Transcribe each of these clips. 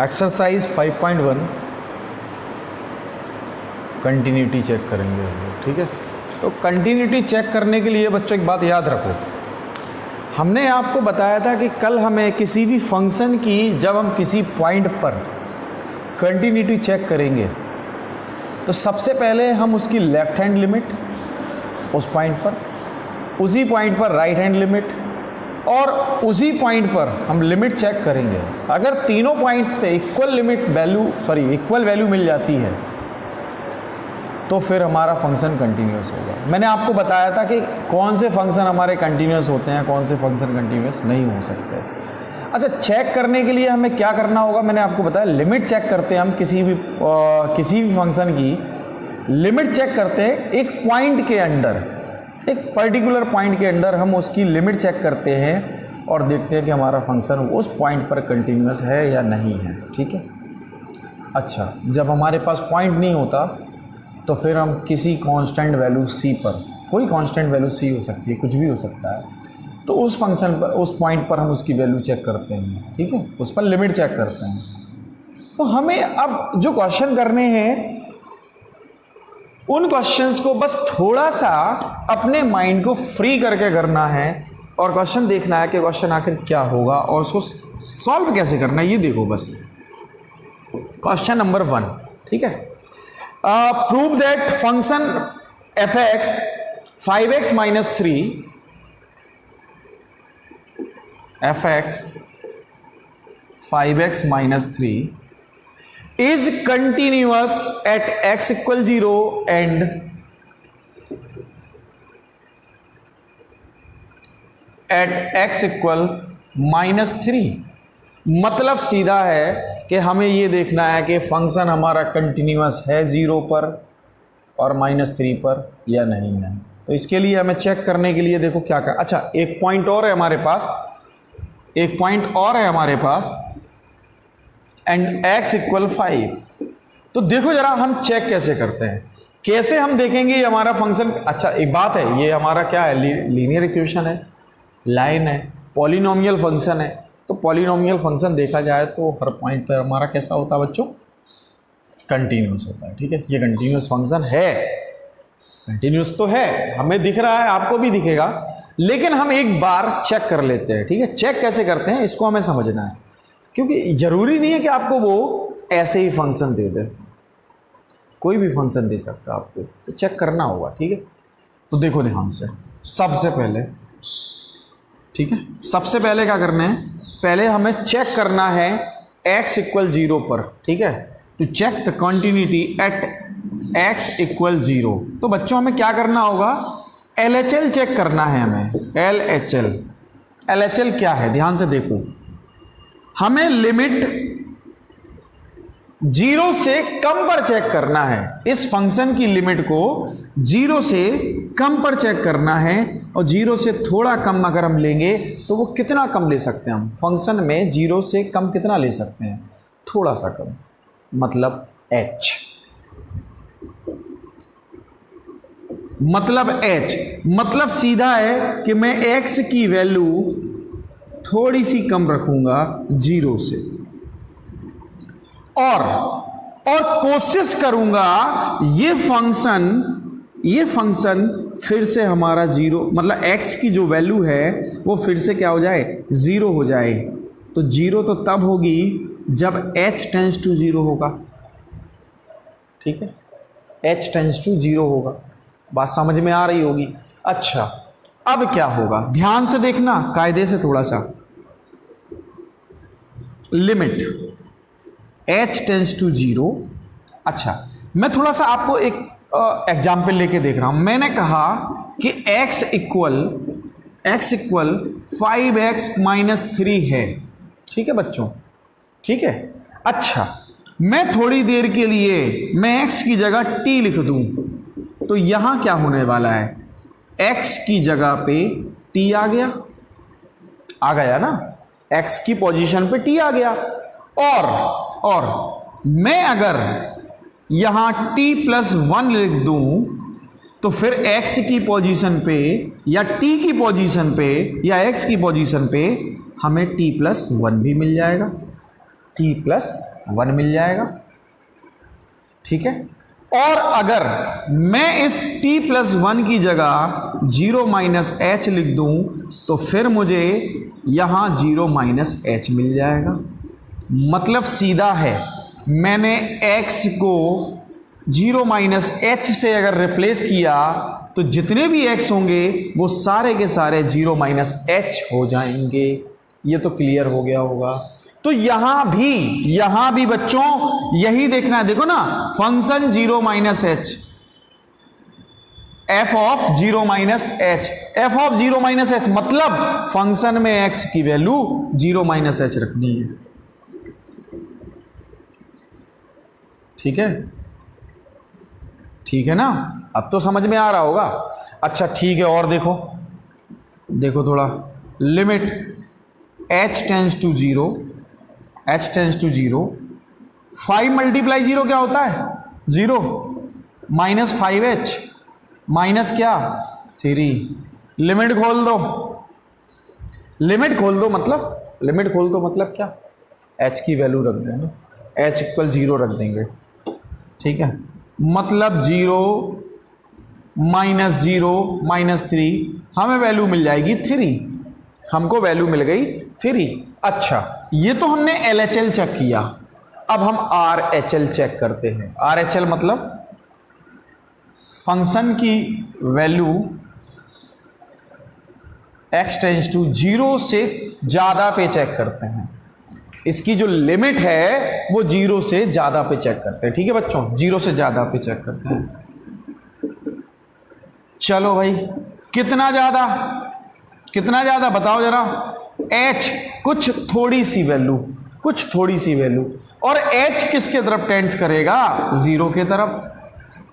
Exercise 5.1 continuity check करेंगे हम लोग, ठीक है। तो कंटिन्यूटी चेक करने के लिए बच्चों एक बात याद रखो, हमने आपको बताया था कि कल हमें किसी भी फंक्शन की जब हम किसी पॉइंट पर कंटिन्यूटी चेक करेंगे तो सबसे पहले हम उसकी लेफ्ट हैंड लिमिट उस पॉइंट पर, उसी पॉइंट पर राइट हैंड लिमिट और उसी पॉइंट पर हम लिमिट चेक करेंगे। अगर तीनों पॉइंट्स पे इक्वल वैल्यू मिल जाती है तो फिर हमारा फंक्शन कंटिन्यूअस होगा। मैंने आपको बताया था कि कौन से फंक्शन हमारे कंटिन्यूअस होते हैं, कौन से फंक्शन कंटिन्यूअस नहीं हो सकते। अच्छा, चेक करने के लिए हमें क्या करना होगा, मैंने आपको बताया लिमिट चेक करते हैं हम किसी भी फंक्शन की लिमिट चेक करते हैं। एक पॉइंट के अंदर, एक पर्टिकुलर पॉइंट के अंदर हम उसकी लिमिट चेक करते हैं और देखते हैं कि हमारा फंक्शन उस पॉइंट पर कंटिन्यूअस है या नहीं है, ठीक है। अच्छा, जब हमारे पास पॉइंट नहीं होता तो फिर हम किसी कांस्टेंट वैल्यू c पर, कोई कांस्टेंट वैल्यू c हो सकती है, कुछ भी हो सकता है, तो उस फंक्शन पर, उस पॉइंट पर हम उसकी वैल्यू चेक करते हैं, ठीक है, उस पर लिमिट चेक करते हैं। तो हमें अब जो क्वेश्चन करने हैं उन क्वेश्चंस को बस थोड़ा सा अपने माइंड को फ्री करके करना है और क्वेश्चन देखना है कि क्वेश्चन आखिर क्या होगा और उसको सॉल्व कैसे करना है। ये देखो बस क्वेश्चन नंबर 1, ठीक है। Prove that function F x 5x minus 3 F x 5x minus 3 is continuous at x equal 0 and at x equal minus 3। मतलब सीधा है कि हमें ये देखना है कि फंक्शन हमारा कंटिन्यूअस है 0 पर और -3 पर या नहीं है। तो इसके लिए हमें चेक करने के लिए देखो क्या कर, अच्छा एक पॉइंट और है हमारे पास, एक पॉइंट और है हमारे पास एंड x इक्वल 5। तो देखो जरा हम चेक कैसे करते हैं, कैसे हम देखेंगे ये हमारा फंक्शन। अच्छा एक बात है, ये हमारा क्या है, लीनियर इक्वेशन है, लाइन है, पॉलिनोमियल फंक्शन है। तो पॉलिनोमियल फंक्शन देखा जाए तो हर पॉइंट पर हमारा कैसा होता है बच्चों, कंटिन्यूअस होता है, ठीक है। ये कंटिन्यूअस फंक्शन है, कंटिन्यूअस तो है, हमें दिख रहा है, आपको भी दिखेगा, लेकिन हम एक बार चेक कर लेते हैं, ठीक है। चेक कैसे करते हैं इसको हमें समझना है, क्योंकि जरूरी नहीं है कि आपको वो ऐसे ही फंक्शन दे दे, कोई भी फंक्शन दे सकता है आपको, तो चेक करना होगा, ठीक है। तो देखो ध्यान से, सबसे पहले, ठीक है, सबसे पहले क्या करना है, पहले हमें चेक करना है x इक्वल 0 पर, ठीक है। To check the continuity at x equal 0। तो बच्चों हमें क्या करना होगा, LHL चेक करना है हमें, LHL क्या है, ध्यान से देखो, हमें लिमिट 0 से कम पर चेक करना है। इस फंक्शन की लिमिट को 0 से कम पर चेक करना है और 0 से थोड़ा कम अगर हम लेंगे तो वो कितना कम ले सकते हैं हम फंक्शन में, 0 से कम कितना ले सकते हैं, थोड़ा सा कम, मतलब h, मतलब सीधा है कि मैं x की वैल्यू थोड़ी सी कम रखूंगा 0 से और कोशिश करूंगा ये फंक्शन फिर से हमारा 0, मतलब x की जो वैल्यू है वो फिर से क्या हो जाए, 0 हो जाए। तो 0 तो तब होगी जब h टेंस टू 0 होगा, ठीक है, h टेंस टू 0 होगा, बात समझ में आ रही होगी। अच्छा अब क्या होगा, ध्यान से देखना, कायदे से थोड़ा सा, लिमिट h टेंस टू 0। अच्छा मैं थोड़ा सा आपको एक एग्जाम्पल लेके देख रहा हूं। मैंने कहा कि x इक्वल 5x माइनस 3 है, ठीक है बच्चों, ठीक है। अच्छा मैं थोड़ी देर के लिए मैं x की जगह t लिख दूं तो यहां क्या होने वाला है, x की जगह पे t आ गया ना, x की पोजीशन पे t आ गया, और मैं अगर यहां t+1 लिख दूं तो फिर x की पोजीशन पे या t की पोजीशन पे या x की पोजीशन पे हमें t+1 भी मिल जाएगा। t+1 मिल जाएगा, ठीक है। और अगर मैं इस t+1 की जगह 0 - h लिख दूं तो फिर मुझे यहां 0 - h मिल जाएगा। मतलब सीधा है, मैंने x को 0 - h से अगर रिप्लेस किया तो जितने भी x होंगे वो सारे के सारे 0 - h हो जाएंगे। ये तो क्लियर हो गया होगा। तो यहां भी बच्चों यही देखना है। देखो ना, function 0 - h, f of 0 - h, f of 0 - h मतलब फंक्शन में x की वैल्यू 0 - h रखनी है, ठीक है, ठीक है ना। अब तो समझ में आ रहा होगा। अच्छा ठीक है, और देखो थोड़ा, limit h tends to 0, h tends to 0, 5 × 0 क्या होता है 0, -5h माइनस क्या 3, लिमिट खोल दो मतलब क्या, h की वैल्यू रख देना, h = 0 रख देंगे, ठीक है। मतलब 0 - 3 हमें वैल्यू मिल जाएगी 3, हमको वैल्यू मिल गई 3। अच्छा, ये तो हमने LHL चेक किया। अब हम RHL चेक करते हैं। RHL मतलब फंक्शन की वैल्यू x टेंस टू 0 से ज्यादा पे चेक करते हैं। इसकी जो लिमिट है वो 0 से ज्यादा पे चेक करते हैं, ठीक है बच्चों, 0 से ज्यादा पे चेक करते हैं। चलो भाई, कितना ज्यादा बताओ जरा। h कुछ थोड़ी सी वैल्यू, और h किसके तरफ टेंड्स करेगा 0 के तरफ।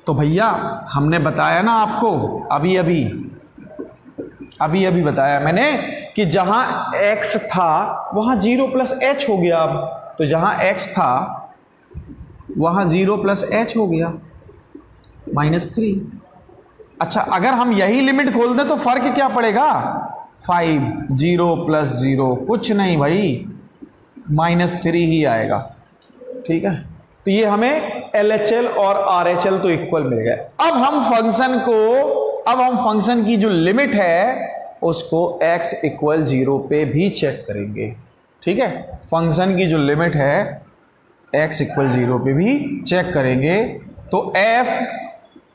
तो भैया हमने बताया ना आपको, अभी बताया मैंने कि जहां x था वहां 0 + h हो गया। अब तो जहां x था वहां 0 + h हो गया, -3। अच्छा, अगर हम यही लिमिट खोल दें तो फर्क क्या पड़ेगा, 5, 0 + 0 कुछ नहीं भाई, -3 ही आएगा, ठीक है। तो ये हमें LHL और RHL तो इक्वल मिल गए। अब हम फंक्शन की जो लिमिट है उसको x = 0 पे भी चेक करेंगे, ठीक है। फंक्शन की जो लिमिट है x = 0 पे भी चेक करेंगे। तो f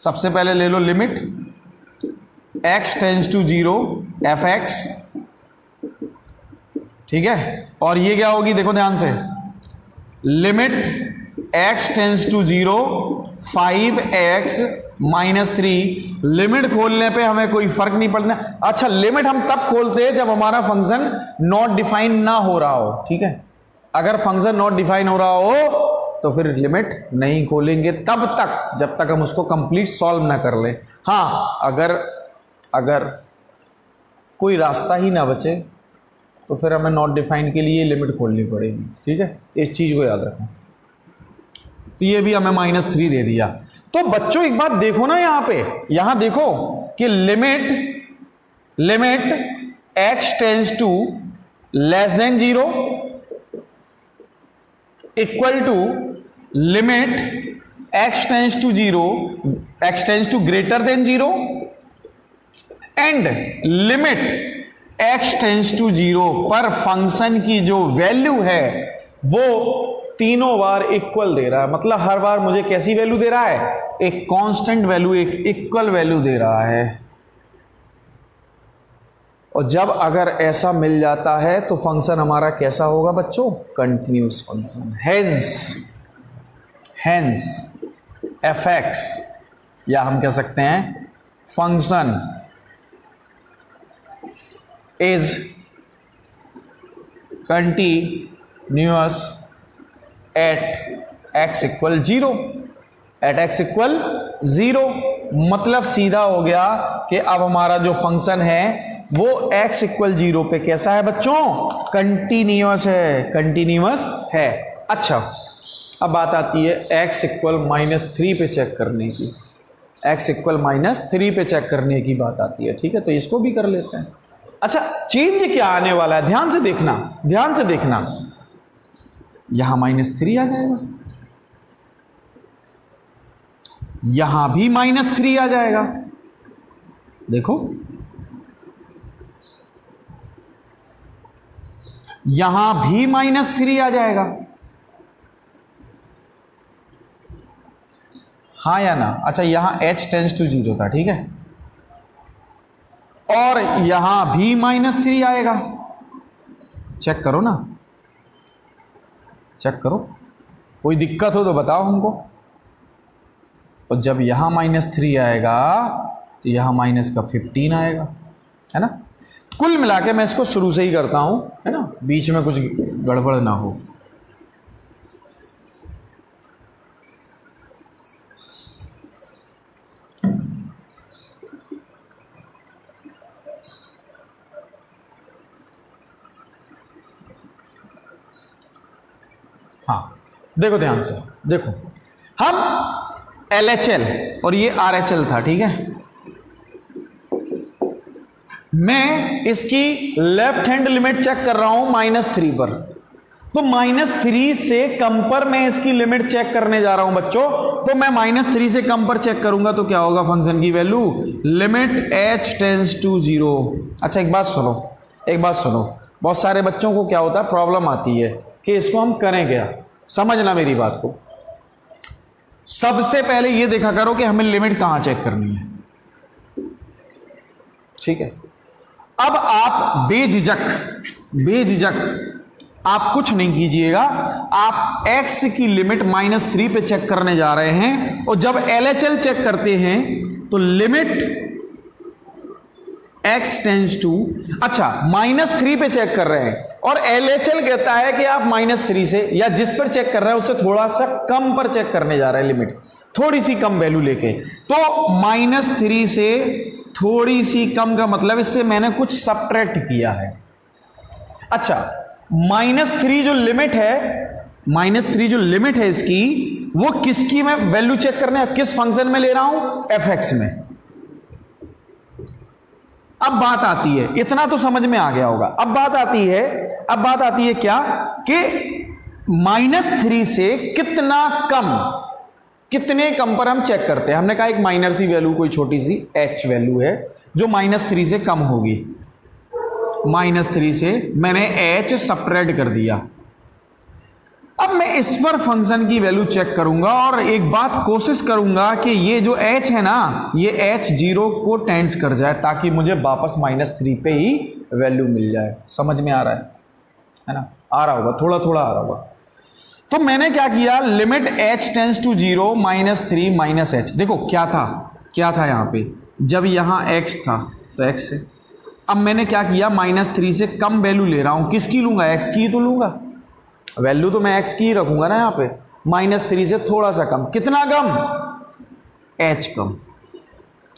सबसे पहले ले लो limit x tends to 0 fx, ठीक है। और ये क्या होगी, देखो ध्यान से, limit x tends to 0 5x -3। Limit खोलने पे हमें कोई फर्क नहीं पड़ना। अच्छा, लिमिट हम तब खोलते हैं जब हमारा फंक्शन नॉट डिफाइन ना हो रहा हो, ठीक है। अगर फंक्शन नॉट डिफाइन हो रहा हो तो फिर लिमिट नहीं खोलेंगे तब तक जब तक हम उसको कंप्लीट सॉल्व ना कर ले। हाँ, अगर कोई रास्ता ही ना बचे तो फिर हमें नॉट डिफाइन के लिए लिमिट खोलनी पड़ेगी, ठीक है। इस चीज को याद रखें। तो ये भी हमें -3 दे दिया। तो बच्चों एक बात देखो ना, यहां देखो कि limit x tends to <0 equal to limit x tends to 0 and limit x tends to 0 पर फंक्शन की जो वैल्यू है वो तीनों बार इक्वल दे रहा है। मतलब हर बार मुझे कैसी वैल्यू दे रहा है, एक कांस्टेंट वैल्यू, एक इक्वल वैल्यू दे रहा है। और जब अगर ऐसा मिल जाता है तो फंक्शन हमारा कैसा होगा बच्चों, कंटिन्यूअस फंक्शन। हेंस fx, या हम कह सकते हैं function is continuous at x = 0, मतलब सीधा हो गया कि अब हमारा जो फंक्शन है वो x = 0 पे कैसा है बच्चों, कंटिन्यूअस है। अच्छा, अब बात आती है x = -3 पे चेक करने की, x = -3 पे चेक करने की बात आती है, ठीक है। तो इसको भी कर लेते हैं। अच्छा, चेंज क्या आने वाला है, ध्यान से देखना। यहां -3 आ जाएगा, यहां भी -3 आ जाएगा। देखो यहां भी -3 आ जाएगा, हाँ या ना? अच्छा, यहां h टेंड्स टू 0 था, ठीक है, और यहां भी -3 आएगा। चेक करो ना, चेक करो, कोई दिक्कत हो तो बताओ हमको। और जब यहां -3 आएगा तो यहां -15 आएगा, है ना? कुल मिला के मैं इसको शुरू से ही करता हूं, है ना, बीच में कुछ गड़बड़ ना हो। हाँ, देखो ध्यान से, देखो हम LHL और ये RHL था, ठीक है, मैं इसकी लेफ्ट हैंड लिमिट चेक कर रहा हूं -3 पर, तो -3 से कम पर मैं इसकी लिमिट चेक करने जा रहा हूं बच्चों। तो मैं -3 से कम पर चेक करूंगा तो क्या होगा फंक्शन की value, limit h tends to 0। अच्छा एक बात सुनो, एक बात सुनो, बहुत सारे बच्चों को क्या होता है, प्रॉब्लम आती है कि इसको हम करें क्या। समझना मेरी बात को, सबसे पहले ये देखा करो कि हमें लिमिट कहां चेक करनी है, ठीक है। अब आप बेझिझक आप कुछ नहीं कीजिएगा, आप x की लिमिट -3 पे चेक करने जा रहे हैं, और जब LHL चेक करते हैं तो लिमिट x टेंड्स टू, अच्छा -3 पे चेक कर रहे हैं, और LHL कहता है कि आप -3 से, या जिस पर चेक कर रहे हैं उससे थोड़ा सा कम पर चेक करने जा रहे हैं, लिमिट थोड़ी सी कम वैल्यू लेके। तो -3 से थोड़ी सी कम का मतलब इससे मैंने कुछ सब्ट्रैक्ट किया है। अच्छा, -3 जो लिमिट है, -3 जो लिमिट है इसकी, वो किसकी मैं वैल्यू चेक करने, किस फंक्शन में ले रहा हूं, fx में। अब बात आती है, इतना तो समझ में आ गया होगा, अब बात आती है क्या कि -3 से कितने कम पर हम चेक करते हैं। हमने कहा एक माइनर सी वैल्यू, कोई छोटी सी h वैल्यू है जो -3 से कम होगी, -3 से मैंने h सब्ट्रैक्ट कर दिया। अब मैं इस पर फंक्शन की वैल्यू चेक करूंगा, और एक बात कोशिश करूंगा कि ये जो h है ना, ये h 0 को टेंड्स कर जाए, ताकि मुझे वापस -3 पे ही वैल्यू मिल जाए। समझ में आ रहा है ना? आ रहा होगा, थोड़ा थोड़ा आ रहा होगा। तो मैंने क्या किया, limit h tends to 0 -3 -h। देखो क्या था यहां पे, जब यहां x था तो x है। अब मैंने क्या किया, -3 से कम वैल्यू ले रहा हूं, किसकी लूंगा, x की तो लूंगा, वैल्यू तो मैं x की ही रखूंगा ना। यहां पे -3 से थोड़ा सा कम, कितना कम, h कम,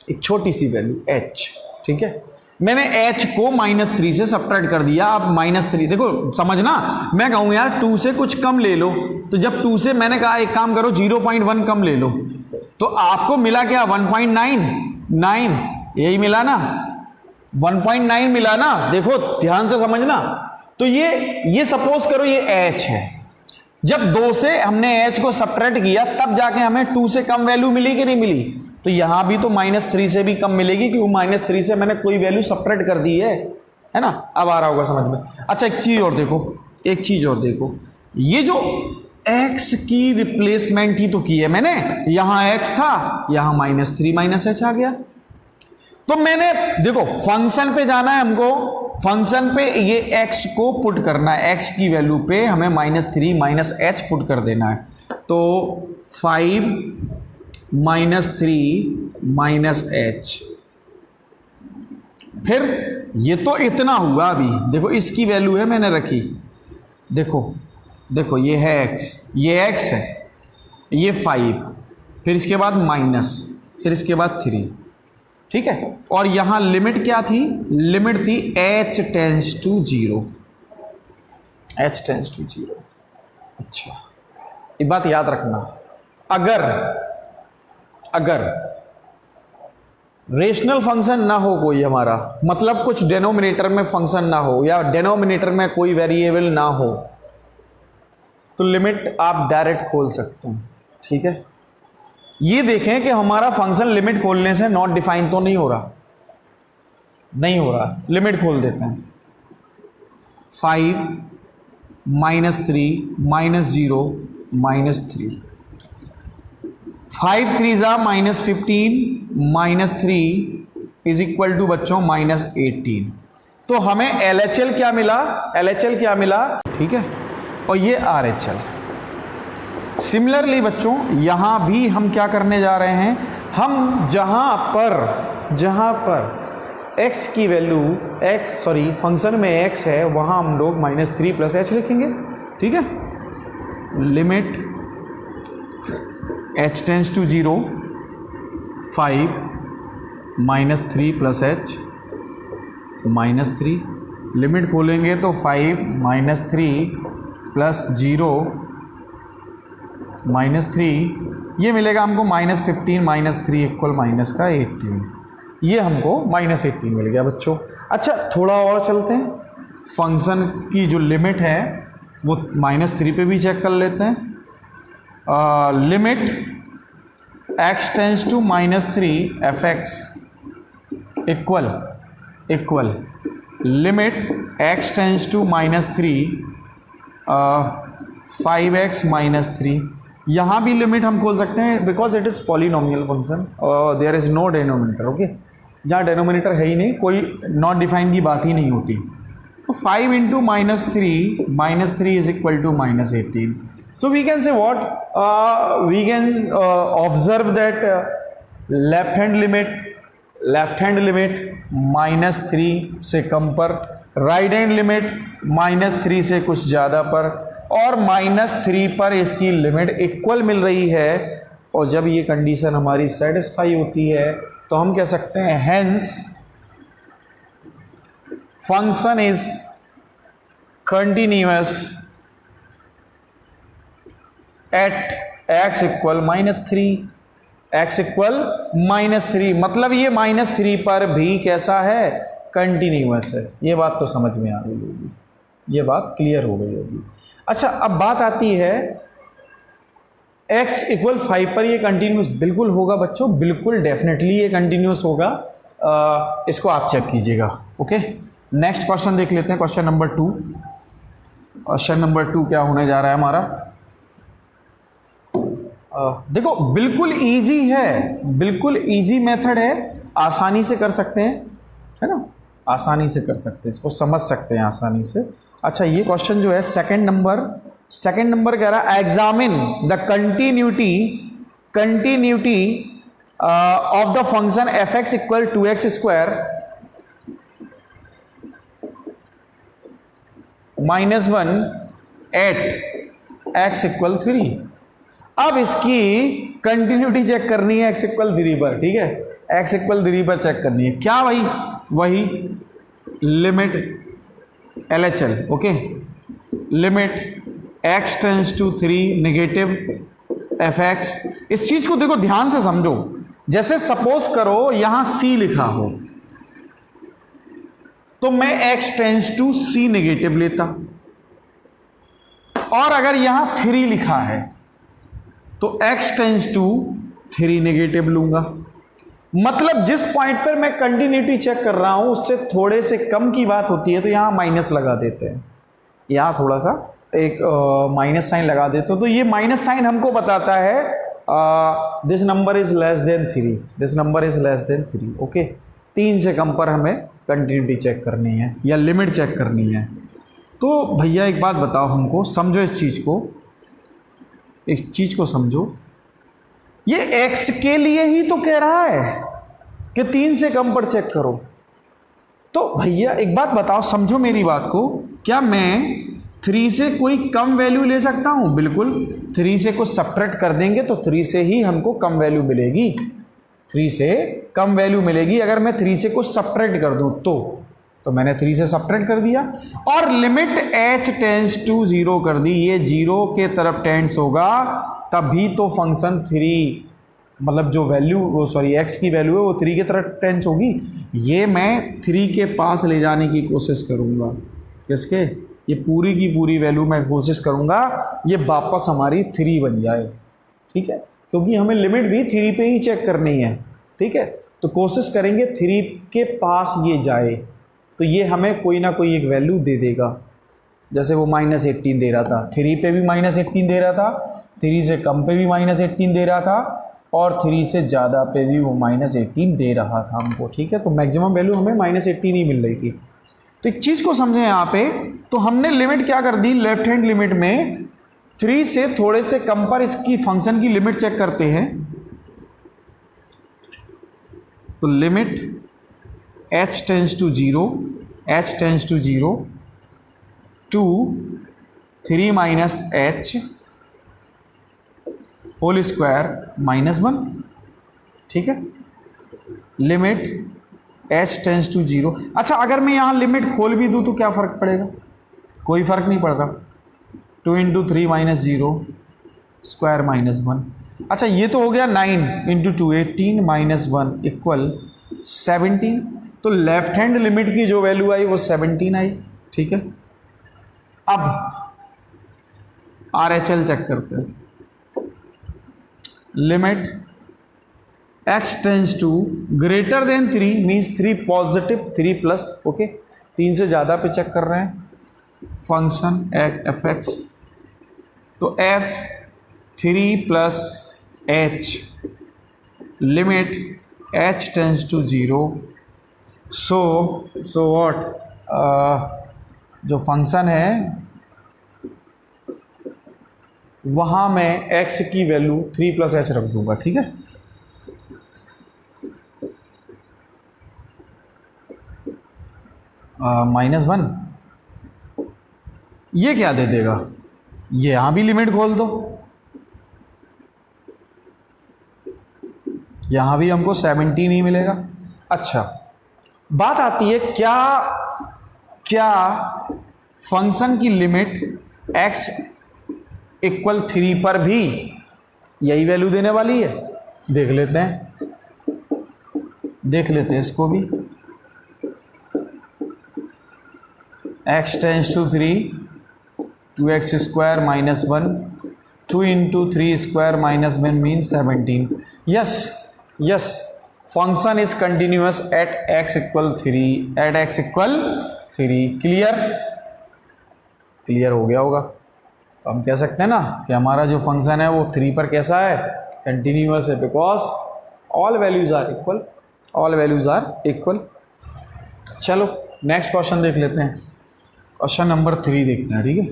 एक छोटी सी वैल्यू h, ठीक है। मैंने h को -3 से सब्ट्रैक्ट कर दिया। अब -3, देखो समझना, मैं कहूं यार 2 से कुछ कम ले लो, तो जब 2 से, मैंने कहा एक काम करो 0.1 कम ले लो, तो आपको मिला क्या, 1.9, यही मिला ना, 1.9 मिला ना। देखो ध्यान से समझना, तो ये सपोज करो ये h है, जब 2 से हमने h को सब्ट्रैक्ट किया तब जाके हमें 2 से कम वैल्यू मिली कि नहीं मिली, तो यहां भी तो -3 से भी कम मिलेगी, क्योंकि -3 से मैंने कोई वैल्यू सब्ट्रैक्ट कर दी है ना। अब आ रहा होगा समझ में। अच्छा एक चीज और देखो, ये जो x की रिप्लेसमेंट ही तो की है मैंने, यहां x था, यहां -3 -h आ गया। तो मैंने, देखो फंक्शन पे जाना है हमको, फंक्शन पे ये x को पुट करना है, x की वैल्यू पे हमें -3 -h पुट कर देना है। तो 5 -3 -h, फिर ये तो इतना हुआ। अभी देखो इसकी वैल्यू है मैंने रखी, देखो ये है x, ये x है, ये 5, फिर इसके बाद माइनस, फिर इसके बाद 3, ठीक है। और यहां लिमिट क्या थी, लिमिट थी h tends to 0, h tends to 0। अच्छा एक बात याद रखना, अगर रेशनल फंक्शन ना हो कोई हमारा, मतलब कुछ डेनोमिनेटर में फंक्शन ना हो, या डेनोमिनेटर में कोई वेरिएबल ना हो, तो लिमिट आप डायरेक्ट खोल सकते हैं, ठीक है। ये देखें कि हमारा फंक्शन लिमिट खोलने से नॉट डिफाइन तो नहीं हो रहा, नहीं हो रहा, लिमिट खोल देते हैं। 5 -3 -0 -3, 5 3 -15 -3 इज इक्वल टू बच्चों -18। तो हमें LHL क्या मिला, LHL क्या मिला, ठीक है, और ये RHL। सिमिलरली बच्चों यहां भी हम क्या करने जा रहे हैं, हम जहां पर x की वैल्यू फंक्शन में x है वहां हम लोग -3 + h लिखेंगे, ठीक है। Limit h tends to 0, 5 -3 + h -3, limit खोलेंगे तो 5 -3 + 0 -3, ये मिलेगा हमको -15 -3 = -18, ये हमको -18 मिल गया बच्चों। अच्छा थोड़ा और चलते हैं, फंक्शन की जो लिमिट है वो -3 पे भी चेक कर लेते हैं। Limit x tends to -3 fx equal limit x tends to -3 5x -3। यहाँ भी लिमिट हम खोल सकते हैं because it is polynomial function और there is no denominator, okay. जहाँ डेनोमिनेटर है ही नहीं, कोई नॉट डिफाइन की बात ही नहीं होती। तो 5 × -3 is equal to -18। So we can say what, we can observe that left hand limit -3 से कम पर, राइट हैंड लिमिट -3 से कुछ ज़्यादा पर, और -3 पर इसकी लिमिट इक्वल मिल रही है। और जब ये कंडीशन हमारी सेटिस्फाई होती है तो हम कह सकते हैं hence function is continuous at x = -3, x = -3, मतलब ये -3 पर भी कैसा है, कंटिन्यूअस है। ये बात तो समझ में आ गई होगी, ये बात क्लियर हो गई होगी। अच्छा अब बात आती है x = 5 पर ये कंटिन्यूस बिल्कुल होगा बच्चों, बिल्कुल डेफिनेटली ये कंटिन्यूस होगा, इसको आप चेक कीजिएगा, ओके। नेक्स्ट क्वेश्चन देख लेते हैं, क्वेश्चन नंबर 2। क्वेश्चन नंबर 2 क्या होने जा रहा है हमारा, देखो बिल्कुल इजी है, बिल्कुल इजी मेथड है, आसानी से कर सकते हैं, है ना, आसानी से कर सकते हैं, इसको समझ सकते हैं आसानी से। अच्छा ये क्वेश्चन जो है सेकंड नंबर कह रहा है examine the continuity of the function fx = 2x² -1 at x = 3। अब इसकी कंटिन्यूटी चेक करनी है x = 3 पर, ठीक है, x = 3 पर चेक करनी है क्या भाई, वही limit LHL, okay. Limit x tends to 3 negative fx। इस चीज को देखो ध्यान से समझो, जैसे सपोज करो यहां c लिखा हो तो मैं x tends to c negative लेता, और अगर यहां 3 लिखा है तो x टेंड्स टू 3 नेगेटिव लूंगा। मतलब जिस पॉइंट पर मैं कंटिन्यूटी चेक कर रहा हूं उससे थोड़े से कम की बात होती है तो यहां माइनस लगा देते हैं, यहां थोड़ा सा एक माइनस साइन लगा देते हो, तो ये माइनस साइन हमको बताता है this number is less than 3, this number is less than 3, okay. 3 से कम पर हमें कंटिन्यूटी चेक करनी है या लिमिट चेक करनी है। तो भैया एक बात बताओ हमको, समझो इस चीज को समझो, ये x के लिए ही तो कह रहा है कि 3 से कम पर चेक करो। तो भैया एक बात बताओ, समझो मेरी बात को, क्या मैं 3 से कोई कम वैल्यू ले सकता हूं? बिल्कुल, 3 से कुछ सब्ट्रैक्ट कर देंगे तो 3 से ही हमको कम वैल्यू मिलेगी, 3 से कम वैल्यू मिलेगी। अगर मैं 3 से कुछ सब्ट्रैक्ट कर दूं तो मैंने 3 से सब्ट्रैक्ट कर दिया, और लिमिट h टेंड्स टू 0 कर दी, ये 0 के तरफ टेंड्स होगा तभी तो फंक्शन 3, मतलब जो वैल्यू x की वैल्यू है वो 3 की तरफ टेंड्स होगी। ये मैं 3 के पास ले जाने की कोशिश करूंगा, किसके, ये पूरी की पूरी वैल्यू मैं कोशिश करूँगा ये वापस हमारी 3 बन जाए, ठीक है, क्योंकि हमें लिमिट भी 3 पे ही चेक करनी है, ठीक है। तो कोशिश करेंगे 3 के पास ये जाए, तो ये हमें कोई ना कोई एक वैल्यू दे देगा। जैसे वो -18 दे रहा था, 3 पे भी -18 दे रहा था, 3 से कम पे भी -18 दे रहा था, और 3 से ज़्यादा पे भी वो -18 दे रहा था हमको, ठीक है। तो मैक्सिमम वैल्यू हमें -18 ही मिल रही थी। तो एक चीज़ को समझें यहाँ पे, तो हमने लिमिट क्या कर दी, लेफ्ट हैंड लिमिट में 3 से थोड़े से कम पर इसकी फंक्शन की लिमिट चेक करते हैं। तो limit h tends to 0 two 3 minus h whole square -1, ठीक है। Limit h tends to 0। अच्छा, अगर मैं यहाँ लिमिट खोल भी दूँ तो क्या फ़र्क पड़ेगा, कोई फ़र्क नहीं पड़ता। 2 इंटू 3 माइनस 0 स्क्वायर -1। अच्छा, ये तो हो गया 9 इंटू 2 18 -1 इक्वल 17। तो लेफ्ट हैंड लिमिट की जो वैल्यू आई वो 17 आई, ठीक है। अब RHL चेक करते हैं। Limit x tends to greater than 3 means 3 positive 3 plus, okay, 3 से ज़्यादा पे चेक कर रहे हैं फंक्शन f(x). तो f(3 plus h) limit h tends to 0। So what, जो फंक्शन है वहाँ मैं x की वैल्यू 3 प्लस h रख दूंगा, ठीक है। -1 ये क्या दे देगा, ये यहाँ भी लिमिट खोल दो, यहाँ भी हमको 17 ही मिलेगा। अच्छा, बात आती है क्या फंक्शन की लिमिट x इक्वल 3 पर भी यही वैल्यू देने वाली है। देख लेते हैं इसको भी। x tends to 3 2x square -1 2 into 3 square -1 mean 17। Yes, function is continuous at x equal 3। Clear हो गया होगा। तो हम कह सकते हैं ना कि हमारा जो फंक्शन है वो 3 पर कैसा है, कंटिन्यूअस है, because all values are equal. चलो नेक्स्ट क्वेश्चन देख लेते हैं। क्वेश्चन नंबर 3 देखते हैं, ठीक है।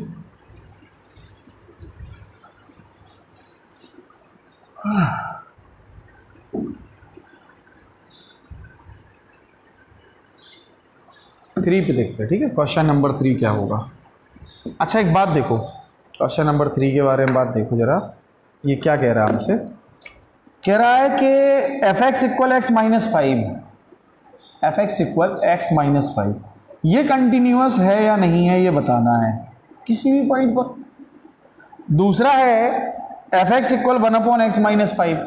थ्री पे देखते हैं, ठीक है। क्वेश्चन नंबर 3 क्या होगा। अच्छा, एक बात देखो, क्वेश्चन नंबर 3 के बारे में बात देखो जरा। ये क्या कह रहा है हमसे, कह रहा है कि f(x equal x minus 5), f(x equal x minus 5) ये कंटिन्यूअस है या नहीं है ये बताना है किसी भी पॉइंट पर। दूसरा है f(x इक्वल 1/x माइनस 5),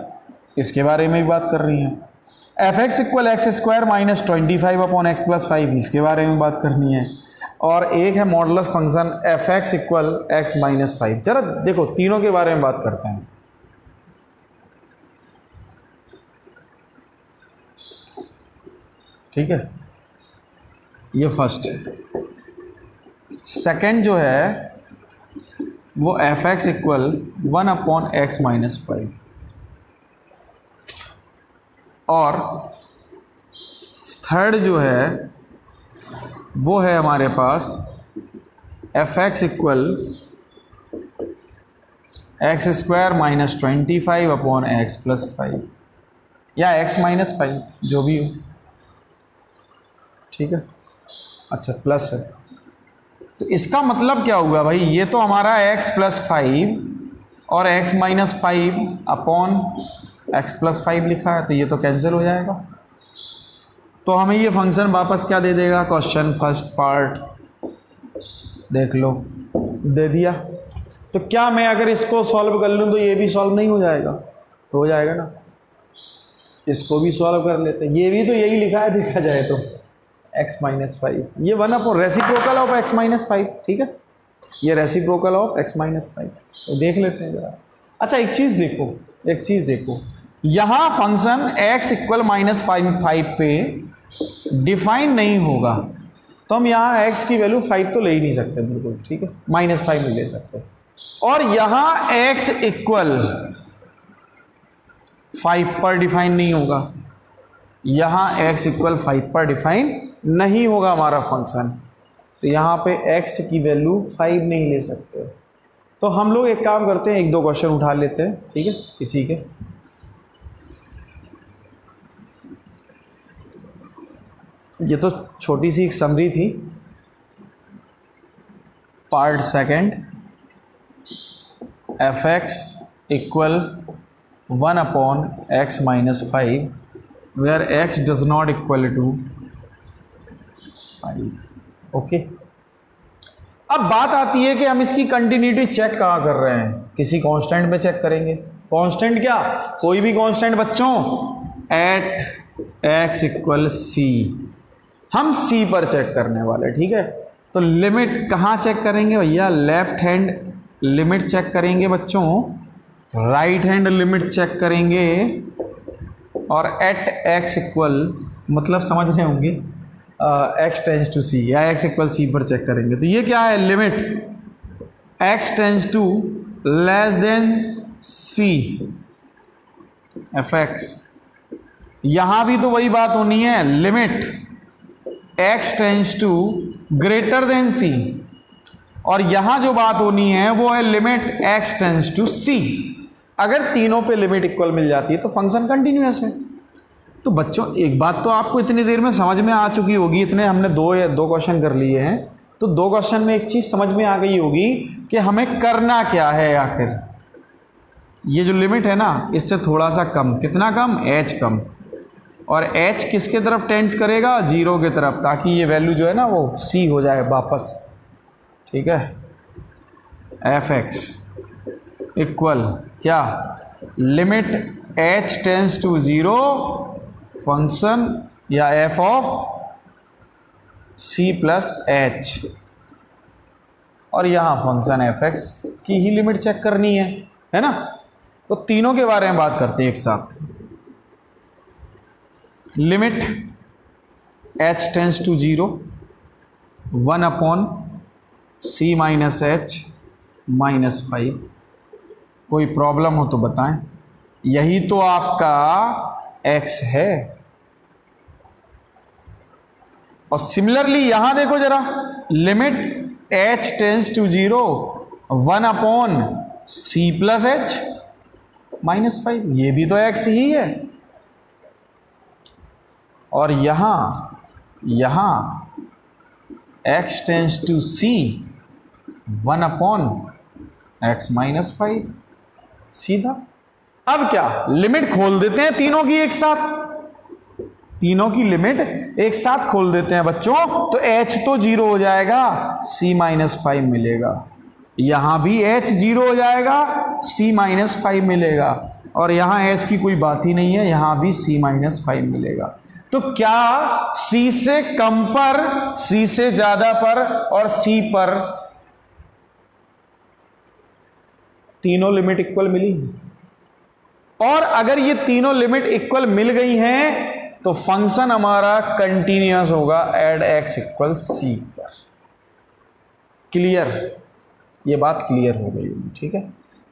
इसके बारे में भी बात कर रही है। f(x equal x square minus 25/x plus 5), इसके बारे में बात करनी है। और एक है modulus function f(x equal x minus 5). जरा देखो तीनों के बारे में बात करते हैं। ठीक है, ये फर्स्ट है। सेकंड जो है वो f(x इक्वल 1/x माइनस 5), और थर्ड जो है वो है हमारे पास f(x equal x square minus 25/x plus 5 या x माइनस 5, जो भी हो, ठीक है। अच्छा, प्लस है तो इसका मतलब क्या हुआ भाई, ये तो हमारा x प्लस 5 और x माइनस 5/x प्लस 5 लिखा है, तो ये तो कैंसिल हो जाएगा। तो हमें ये फंक्शन वापस क्या दे देगा, क्वेश्चन फर्स्ट पार्ट देख लो, दे दिया। तो क्या मैं अगर इसको सॉल्व कर लूँ तो ये भी सॉल्व नहीं हो जाएगा, हो जाएगा ना। इसको भी सॉल्व कर लेते हैं, ये भी तो यही लिखा है देखा जाए तो x माइनस 5, ये 1 रेसिप्रोकल ऑफ x माइनस 5, ठीक है। ये रेसिप्रोकल ऑफ x माइनस 5। तो देख लेते हैं जरा। अच्छा एक चीज़ देखो, यहाँ फंक्शन x इक्वल माइनस 5 पे डिफाइन नहीं होगा, तो हम यहाँ x की वैल्यू 5 तो ले ही नहीं सकते बिल्कुल, ठीक है, माइनस 5 नहीं ले सकते। और यहाँ x इक्वल 5 पर डिफाइन नहीं होगा, यहाँ x इक्वल 5 पर डिफाइन नहीं होगा हमारा फंक्शन, तो यहाँ पे x की वैल्यू 5 नहीं ले सकते। तो हम लोग एक काम करते हैं, एक दो क्वेश्चन उठा लेते हैं, ठीक है, इसी के। ये तो छोटी सी एक समरी थी। Part second, F X equal 1 upon X minus 5 where X does not equal to 5। Okay, अब बात आती है कि हम इसकी कंटिन्यूटी चेक कहाँ कर रहे हैं, किसी कांस्टेंट पे चेक करेंगे। कांस्टेंट क्या, कोई भी कांस्टेंट बच्चों, एट एक्स इक्वल सी, हम सी पर चेक करने वाले, ठीक है। तो लिमिट कहाँ चेक करेंगे भैया, लेफ्ट हैंड लिमिट चेक करेंगे बच्चों, राइट हैंड लिमिट चेक करेंगे, और एट एक्स इक्वल मतलब समझ रहे होंगे एक्स टेंस टू सी या एक्स इक्वल सी पर चेक करेंगे। तो ये क्या है, limit x tends to less than c f x. यहां भी तो वही बात होनी है, limit x tends to greater than c, और यहां जो बात होनी है वो है limit x tends to c. अगर तीनों पे लिमिट इक्वल मिल जाती है तो फंक्शन कंटिन्यूअस है। तो बच्चों एक बात तो आपको इतनी देर में समझ में आ चुकी होगी, इतने हमने दो क्वेश्चन कर लिए हैं, तो दो क्वेश्चन में एक चीज समझ में आ गई होगी कि हमें करना क्या है। आखिर ये जो लिमिट है ना, इससे थोड़ा सा कम, कितना कम, h कम, और h किसके तरफ टेंड्स करेगा, 0 की तरफ, ताकि ये वैल्यू जो है ना वो c हो जाए वापस, ठीक है। एफ एक्स इक्वल क्या, limit h tends to 0 function या f of c plus h, और यहाँ फंक्शन एफ एक्स की ही लिमिट चेक करनी है ना। तो तीनों के बारे में बात करते हैं एक साथ। Limit h tends to 0 1 upon c minus h minus 5। कोई प्रॉब्लम हो तो बताएं, यही तो आपका x है। और सिमिलरली यहां देखो जरा, limit h tends to 0 1 upon c plus h minus 5, ये भी तो x ही है। और यहां x tends to c 1 upon x minus 5, सीधा। अब क्या, लिमिट खोल देते हैं तीनों की एक साथ, तीनों की लिमिट एक साथ खोल देते हैं बच्चों, तो h तो 0 हो जाएगा, c माइनस 5 मिलेगा, यहां भी h 0 हो जाएगा, c माइनस 5 मिलेगा, और यहां h की कोई बात ही नहीं है, यहां भी c माइनस 5 मिलेगा। तो क्या c से कम पर, c से ज्यादा पर और c पर तीनों लिमिट इक्वल मिली? और अगर ये तीनों लिमिट इक्वल मिल गई हैं तो फंक्शन हमारा कंटिन्यूअस होगा एड एक्स इक्वल सी पर। क्लियर, ये बात क्लियर हो गई होगी, ठीक है।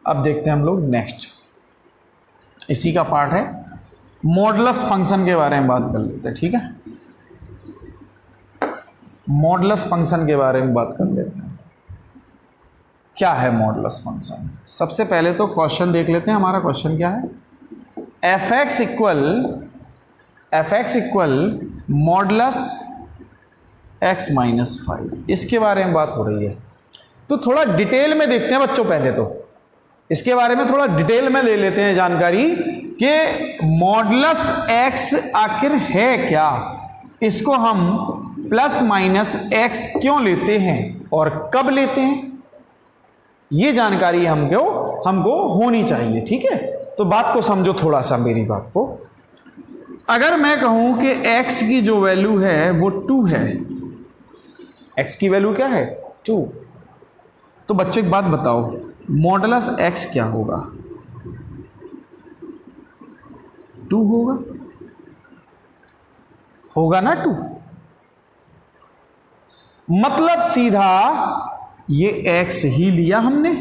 अब देखते हैं हम लोग नेक्स्ट, इसी का पार्ट है, मॉडुलस फंक्शन के बारे में बात कर लेते हैं, ठीक है। मॉडुलस फंक्शन के बारे में बात कर लेते हैं। क्या है मॉडुलस फंक्शन? सबसे पहले तो क्वेश्चन देख लेते हैं, हमारा क्वेश्चन क्या है, F X equal modulus x minus 5, इसके बारे में बात हो रही है। तो थोड़ा डिटेल में देखते हैं बच्चों, पहले तो इसके बारे में थोड़ा डिटेल में ले लेते हैं जानकारी कि मॉडुलस एक्स आखिर है क्या, इसको हम प्लस माइनस एक्स क्यों लेते हैं और कब लेते हैं, ये जानकारी हमको होनी चाहिए, ठीक है। तो बात को समझो थोड़ा सा, मेरी बात को। अगर मैं कहूं कि x की जो वैल्यू है वो 2 है, x की वैल्यू क्या है, 2, तो बच्चों एक बात बताओ, मॉडुलस x क्या होगा? 2 होगा ना 2। मतलब सीधा ये x ही लिया हमने,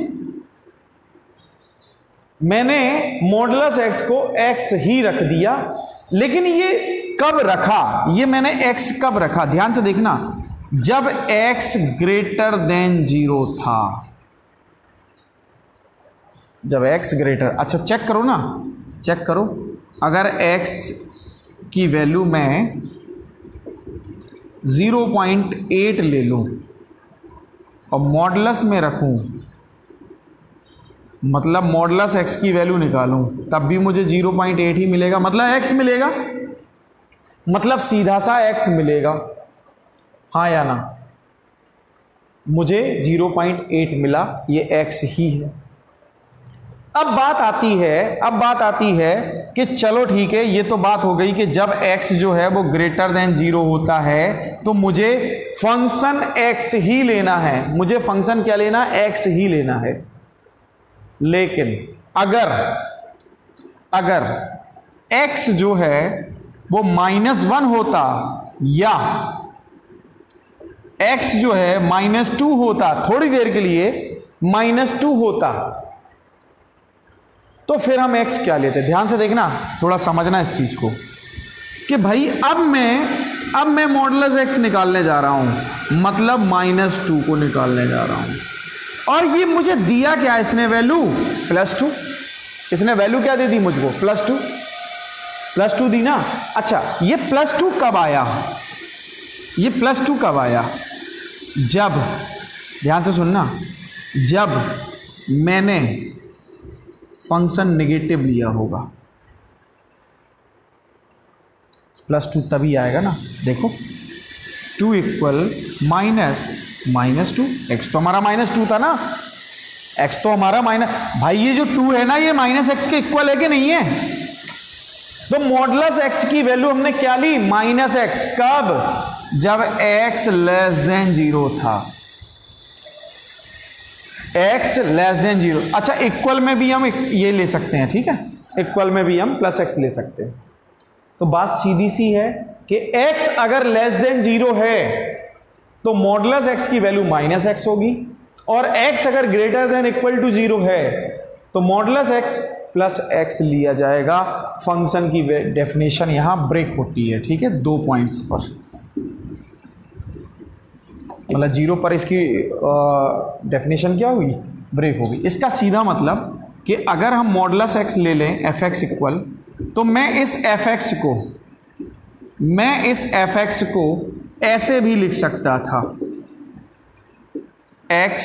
मैंने मॉडुलस x को x ही रख दिया। लेकिन ये कब रखा, ये मैंने x कब रखा, ध्यान से देखना, जब x ग्रेटर देन 0 था। जब x ग्रेटर, अच्छा चेक करो ना, चेक करो, अगर x की वैल्यू मैं 0.8 ले लूं और मॉडुलस में रखूं, मतलब मॉडुलस x की वैल्यू निकालूं, तब भी मुझे 0.8 ही मिलेगा, मतलब x मिलेगा, मतलब सीधा सा x मिलेगा, हाँ या ना? मुझे 0.8 मिला, ये x ही है। अब बात आती है कि चलो ठीक है, ये तो बात हो गई कि जब x जो है वो ग्रेटर देन 0 होता है तो मुझे फंक्शन x ही लेना है, मुझे फंक्शन क्या लेना है? x ही लेना है। लेकिन अगर x जो है वो -1 होता या x जो है -2 होता, थोड़ी देर के लिए -2 होता, तो फिर हम x क्या लेते? ध्यान से देखना, थोड़ा समझना इस चीज को कि भाई अब मैं मॉडुलस x निकालने जा रहा हूं, मतलब -2 को निकालने जा रहा हूं, और ये मुझे दिया क्या इसने? वैल्यू +2। इसने वैल्यू क्या दे दी मुझको? +2 दी ना। अच्छा, ये +2 कब आया? ये +2 कब आया? जब, ध्यान से सुनना, जब मैंने फंक्शन नेगेटिव लिया होगा। +2 तभी आएगा ना, देखो 2 = -2, x तो हमारा -2 था ना, x तो हमारा भाई ये जो 2 है ना, ये -x के इक्वल है कि नहीं है? तो मॉडुलस x की वैल्यू हमने क्या ली? -x। कब? जब x < 0 था, x < 0। अच्छा, इक्वल में भी हम ये ले सकते हैं, ठीक है, इक्वल में भी हम +x ले सकते हैं। तो बात सीधी सी है कि x अगर <0 है तो मॉडुलस x की वैल्यू -x होगी, और x अगर > 0 है तो मॉडुलस x +x लिया जाएगा। फंक्शन की डेफिनेशन यहां ब्रेक होती है, ठीक है, 2 पॉइंट्स पर, मतलब 0 पर इसकी डेफिनेशन क्या हुई? ब्रेक होगी। इसका सीधा मतलब कि अगर हम मॉडुलस x ले लें fx इक्वल, तो मैं इस fx को ऐसे भी लिख सकता था, x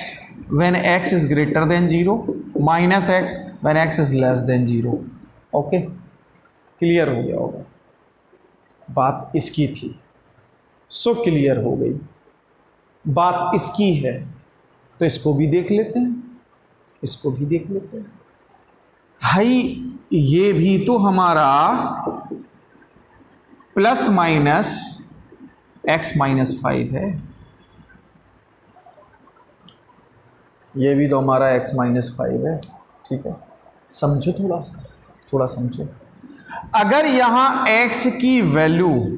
when x is greater than 0, -x when x is less than 0। Okay, clear हो गया होगा, बात इसकी थी, सो क्लियर हो गई। बात इसकी है तो इसको भी देख लेते हैं, भाई ये भी तो हमारा ±x-5 है, ये भी तो हमारा x-5 है, ठीक है। समझो, थोड़ा समझो। अगर यहां x की वैल्यू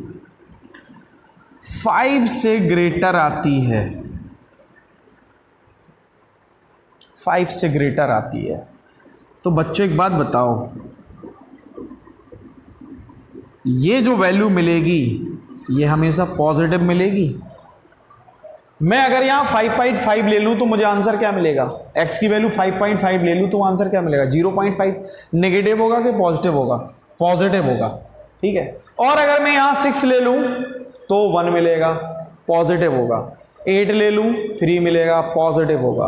5 से ग्रेटर आती है, 5 से ग्रेटर आती है, तो बच्चों एक बात बताओ, ये जो वैल्यू मिलेगी ये हमेशा पॉजिटिव मिलेगी। मैं अगर यहां 5.5 ले लूं तो मुझे आंसर क्या मिलेगा? x की वैल्यू 5.5 ले लूं तो आंसर क्या मिलेगा? 0.5। नेगेटिव होगा कि पॉजिटिव होगा? पॉजिटिव होगा, ठीक है। और अगर मैं यहां 6 ले लूं तो 1 मिलेगा, पॉजिटिव होगा। 8 ले लूं 3 मिलेगा, पॉजिटिव होगा।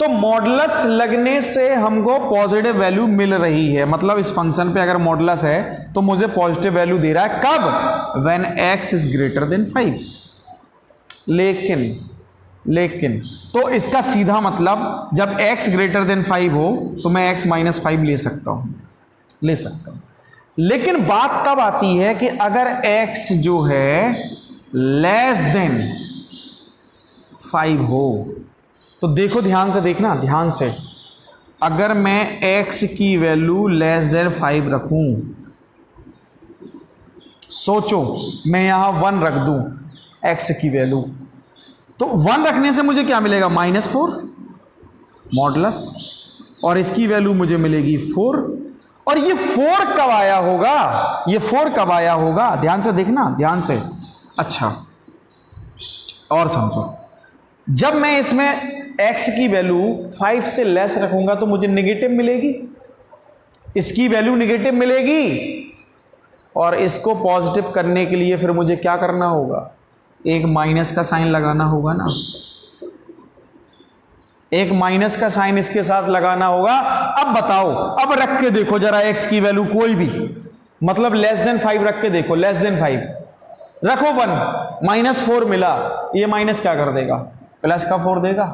तो मॉडुलस लगने से हमको पॉजिटिव वैल्यू मिल रही है, मतलब इस फंक्शन पे अगर मॉडुलस है तो मुझे पॉजिटिव वैल्यू दे रहा है। कब? When x is greater then 5। लेकिन तो इसका सीधा मतलब जब x ग्रेटर देन 5 हो तो मैं x-5 ले सकता हूं। लेकिन बात तब आती है कि अगर x जो है लेस देन 5 हो, तो देखो ध्यान से, देखना ध्यान से, अगर मैं x की वैल्यू लेस देन 5 रखूं, सोचो मैं यहां 1 रख दूं x की वैल्यू, तो 1 रखने से मुझे क्या मिलेगा, -4 मॉडुलस, और इसकी वैल्यू मुझे मिलेगी 4। और ये 4 कब आया होगा, ये 4 कब आया होगा, ध्यान से देखना, ध्यान से। अच्छा और समझो, जब मैं इसमें x की वैल्यू 5 से लेस रखूंगा तो मुझे नेगेटिव मिलेगी, इसकी वैल्यू नेगेटिव मिलेगी, और इसको पॉजिटिव करने के लिए फिर मुझे क्या करना होगा, एक माइनस का साइन लगाना होगा ना, एक माइनस का साइन इसके साथ लगाना होगा। अब बताओ, अब रख के देखो जरा x की वैल्यू कोई भी, मतलब लेस देन 5 रख के देखो, लेस देन 5 रखो 1, -4 मिला, ये माइनस क्या कर देगा, प्लस का 4 देगा।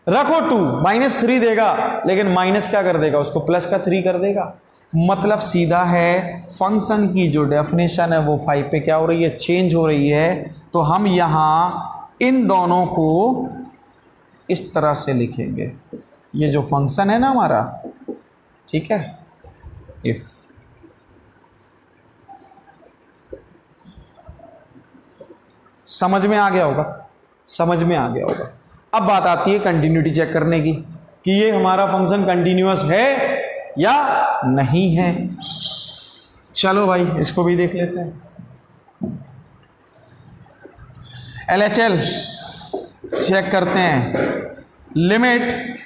रखो 2, -3 देगा, लेकिन माइनस क्या कर देगा, उसको प्लस का 3 कर देगा। मतलब सीधा है, फंक्शन की जो डेफिनेशन है वो 5 पे क्या हो रही है, चेंज हो रही है। तो हम यहां इन दोनों को इस तरह से लिखेंगे, ये जो फंक्शन है ना हमारा, ठीक है, इफ समझ में आ गया होगा, समझ में आ गया होगा। अब बात आती है कंटिन्यूटी चेक करने की, कि ये हमारा फंक्शन कंटिन्यूअस है या नहीं है। चलो भाई इसको भी देख लेते हैं, LHL चेक करते हैं। Limit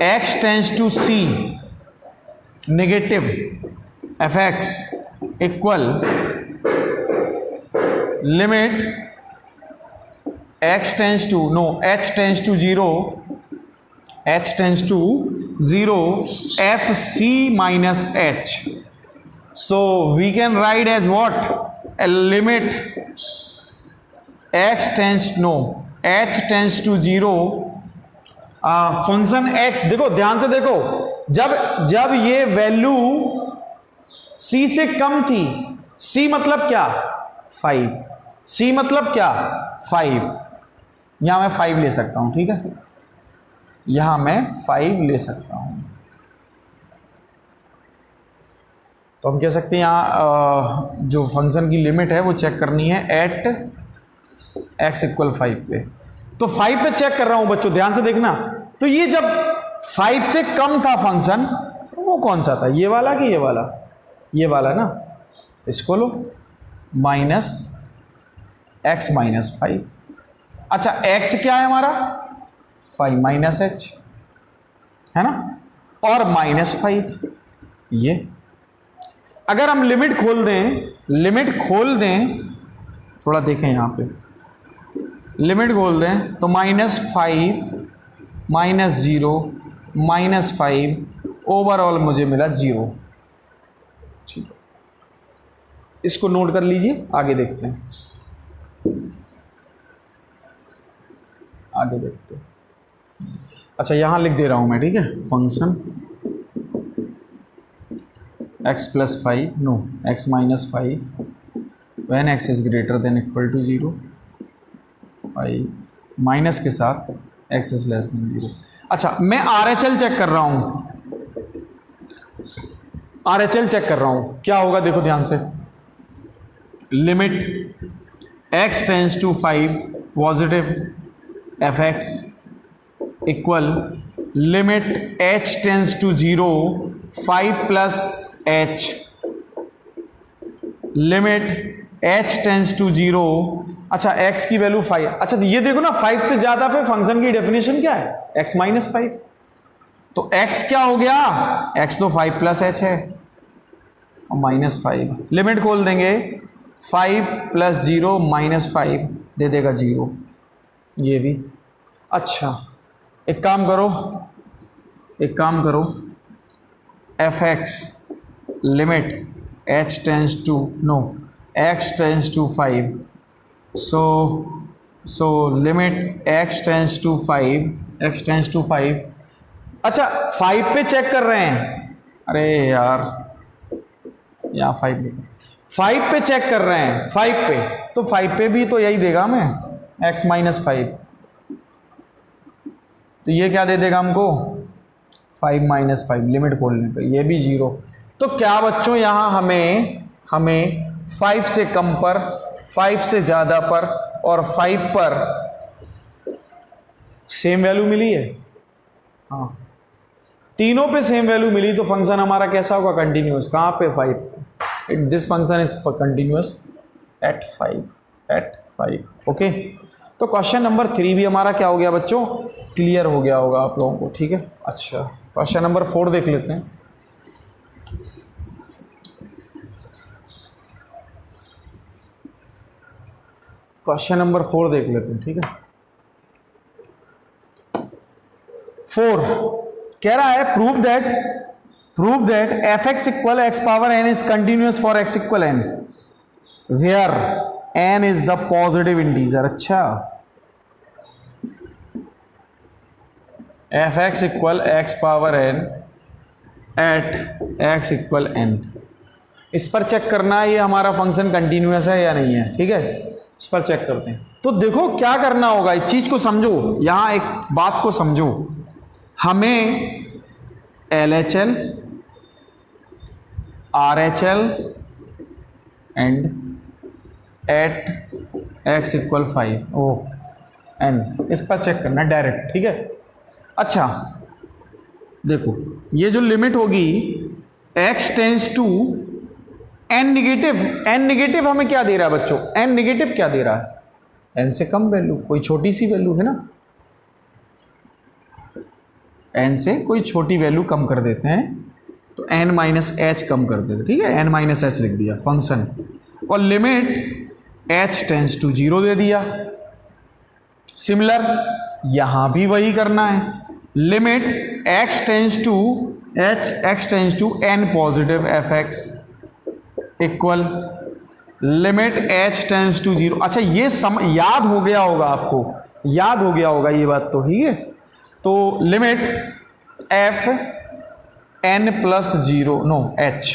x tends to c negative fx equal limit x tends to h tends to 0 h tends to 0 fc minus h. So we can write as what, a limit h tends to 0 function x, देखो ध्यान से देखो, जब ये value c से कम थी, c मतलब क्या 5, c मतलब क्या 5, यहां मैं 5 ले सकता हूं, ठीक है, यहां मैं 5 ले सकता हूं। तो हम कह सकते हैं यहां जो फंक्शन की लिमिट है वो चेक करनी है एट x इक्वल 5 पे। तो 5 पे चेक कर रहा हूं बच्चों, ध्यान से देखना। तो ये जब 5 से कम था फंक्शन, वो कौन सा था, ये वाला कि ये वाला, ये वाला ना, तो इसको लो माइनस x माइनस 5। अच्छा x क्या है हमारा 5 माइनस h है ना, और -5 ये। अगर हम लिमिट खोल दें, थोड़ा देखें यहां पे, लिमिट खोल दें तो -5 -0 -5 ओवरऑल मुझे मिला 0, ठीक है। इसको नोट कर लीजिए, आगे देखते हैं, आगे देखते हैं। अच्छा यहां लिख दे रहा हूं मैं, ठीक है, function x plus 5 x minus 5 when x is greater than equal to 0, 5 minus के साथ x इज लेस देन 0। अच्छा मैं RHL चेक कर रहा हूं, RHL चेक कर रहा हूं, क्या होगा देखो ध्यान से। Limit x tends to 5 positive fx equal limit h tends to 0 5 plus h, limit h tends to 0। अच्छा x की वैल्यू 5, अच्छा तो ये देखो ना 5 से ज्यादा पे फंक्शन की डेफिनेशन क्या है, x माइनस 5। तो x क्या हो गया, x तो 5 प्लस h है और -5। लिमिट खोल देंगे 5 प्लस 0 -5 दे देगा 0, ये भी। अच्छा एक काम करो, fx limit h tends to x tends to 5, so limit x tends to 5। अच्छा 5 पे चेक कर रहे हैं, अरे यार यहाँ 5 पे चेक कर रहे हैं, 5 पे, तो 5 पे भी तो यही देगा हमें x माइनस 5, तो ये क्या दे देगा हमको 5 - 5 लिमिट खोलने पे, ये भी 0। तो क्या बच्चों यहाँ हमें 5 से कम पर, 5 से ज़्यादा पर और 5 पर सेम वैल्यू मिली है। हाँ, तीनों पे सेम वैल्यू मिली तो फंक्शन हमारा कैसा होगा, कंटिन्यूअस। कहाँ पे 5, this function is continuous eight 5। Okay, तो क्वेश्चन नंबर 3 भी हमारा क्या हो गया बच्चों, क्लियर हो गया होगा आप लोगों को। ठीक है, अच्छा क्वेश्चन नंबर 4 देख लेते हैं। क्वेश्चन नंबर 4 देख लेते हैं। ठीक है, 4 कह रहा है prove that f(x = x power n) is continuous for x = n where n is the positive integer। अच्छा, f(x = x power n at x = n, इस पर चेक करना है ये हमारा फंक्शन कंटिन्यूअस है या नहीं है। ठीक है, इस पर चेक करते हैं। तो देखो क्या करना होगा, इस चीज को समझो, यहां एक बात को समझो, हमें LHL, RHL and at x = 5 n, इस पर चेक करना डायरेक्ट। ठीक है, अच्छा देखो ये जो लिमिट होगी x tends to n negative हमें क्या दे रहा है बच्चों, n नेगेटिव क्या दे रहा है, n से कम वैल्यू, कोई छोटी सी वैल्यू है ना, n से कोई छोटी वैल्यू कम कर देते हैं तो n - h कम कर देते। ठीक है, n - h लिख दिया फंक्शन, और लिमिट h टेंस टू 0 दे दिया। सिमिलर यहां भी वही करना है, limit x tends to n positive f(x) equal limit h tends to 0। अच्छा ये याद हो गया होगा आपको, याद हो गया होगा ये बात तो। ठीक है, तो limit f n + 0 no h।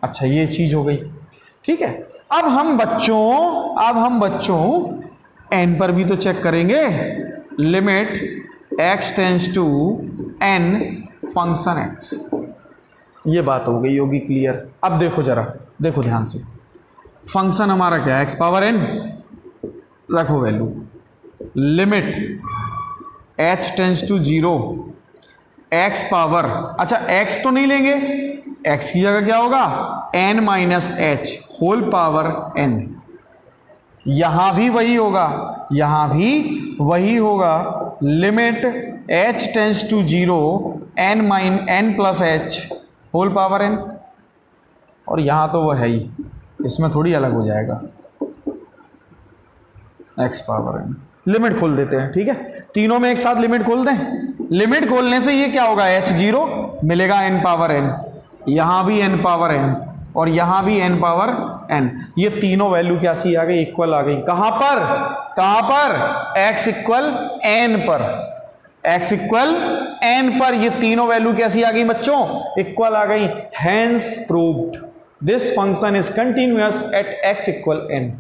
अच्छा ये चीज हो गई। ठीक है, अब हम बच्चों n पर भी तो चेक करेंगे, limit x tends to n function x। ये बात हो गई होगी क्लियर। अब देखो जरा, देखो ध्यान से, फंक्शन हमारा क्या है, x पावर n, रखो value, limit h tends to 0 x power, अच्छा x तो नहीं लेंगे, x की जगह क्या होगा n - h whole power n। यहां भी वही होगा, limit h tends to 0 n + h whole power n। और यहां तो वो है ही, इसमें थोड़ी अलग हो जाएगा, x पावर n। लिमिट खोल देते हैं। ठीक है, तीनों में एक साथ लिमिट खोल दें, लिमिट खोलने से ये क्या होगा, h0 मिलेगा n पावर n, यहां भी n पावर n और यहां भी n पावर n। ये तीनों वैल्यू क्या सी आ गई, इक्वल आ गई। कहां पर x = n पर, x = n पर ये तीनों वैल्यू कैसी आ गई बच्चों, इक्वल आ गई। Hence proved this function is continuous at x = n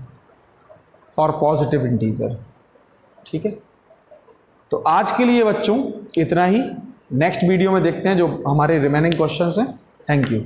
for positive integer. ठीक है, तो आज के लिए बच्चों इतना ही। नेक्स्ट वीडियो में देखते हैं जो हमारे रिमेनिंग क्वेश्चंस हैं। Thank you.